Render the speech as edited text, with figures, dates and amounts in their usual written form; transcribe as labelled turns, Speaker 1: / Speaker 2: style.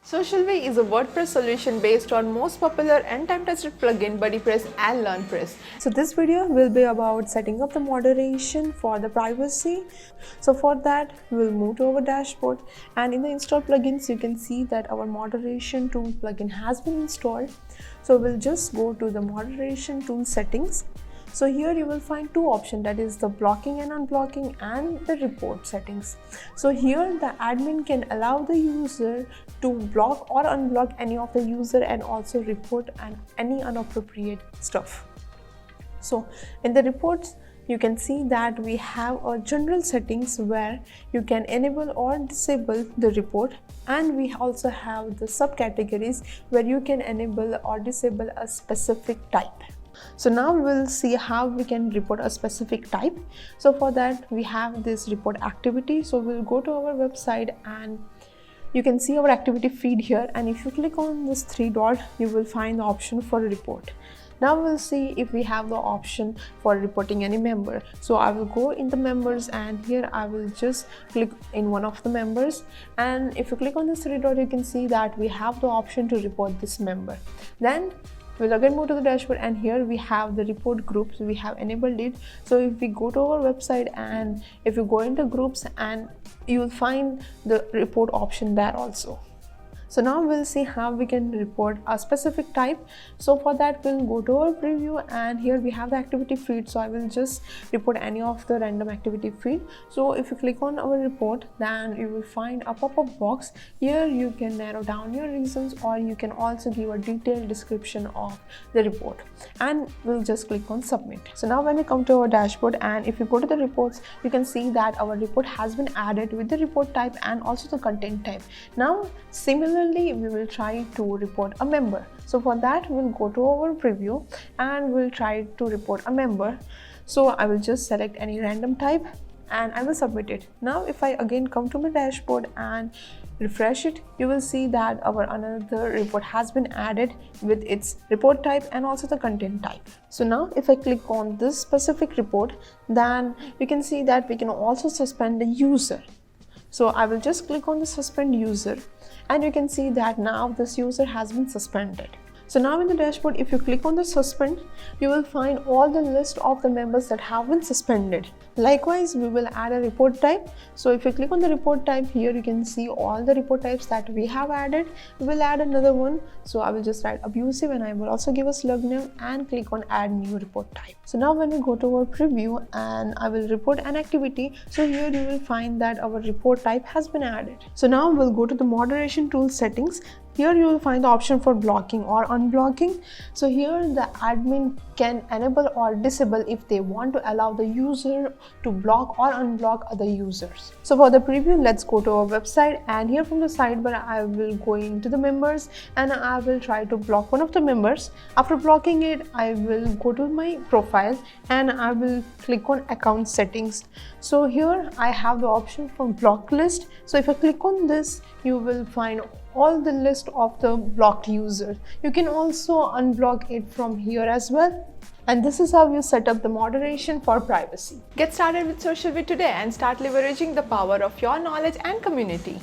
Speaker 1: SocialV is a WordPress solution based on most popular and time-tested plugin BuddyPress and LearnPress.
Speaker 2: So this video will be about setting up the moderation for the privacy. So for that, we'll move to our dashboard, and in the install plugins, you can see that our moderation tool plugin has been installed. So we'll just go to the moderation tool settings. So here you will find two options, that is the blocking and unblocking and the report settings. So here the admin can allow the user to block or unblock any of the user and also report any inappropriate stuff. So in the reports, you can see that we have a general settings where you can enable or disable the report, and we also have the subcategories where you can enable or disable a specific type. So now we'll see how we can report a specific type. So for that, we have this report activity. So we'll go to our website and you can see our activity feed here, and if you click on this three dot, you will find the option for report. Now we'll see if we have the option for reporting any member. So I will go in the members, and here I will just click in one of the members, and if you click on this three dot, you can see that we have the option to report this member. Then we'll again move to the dashboard, and here we have the report groups. We have enabled it. So if we go to our website and if you go into groups, and you will find the report option there also. So now we'll see how we can report a specific type. So for that, we'll go to our preview, and here we have the activity feed. So I will just report any of the random activity feed. So if you click on our report, then you will find a pop-up box. Here you can narrow down your reasons, or you can also give a detailed description of the report, and we'll just click on submit. So now when we come to our dashboard, and if you go to the reports, you can see that our report has been added with the report type and also the content type. Now similarly, we will try to report a member. So for that, we'll go to our preview and we'll try to report a member. So I will just select any random type and I will submit it. Now if I again come to my dashboard and refresh it, you will see that our another report has been added with its report type and also the content type. So now if I click on this specific report, then you can see that we can also suspend the user. So I will just click on the suspend user, and you can see that now this user has been suspended. So now in the dashboard, if you click on the suspend, you will find all the list of the members that have been suspended. Likewise, we will add a report type. So if you click on the report type, here you can see all the report types that we have added. We will add another one. So I will just write abusive, and I will also give a slug name and click on add new report type. So now when we go to our preview and I will report an activity, so here you will find that our report type has been added. So now we'll go to the moderation tool settings. Here you will find the option for blocking or unblocking. So here the admin can enable or disable if they want to allow the user to block or unblock other users. So for the preview, let's go to our website, and here from the sidebar, I will go into the members and I will try to block one of the members. After blocking it, I will go to my profile and I will click on account settings. So here I have the option for block list. So if I click on this, you will find all the list of the blocked users. You can also unblock it from here as well. And this is how you set up the moderation for privacy.
Speaker 1: Get started with SocialV today and start leveraging the power of your knowledge and community.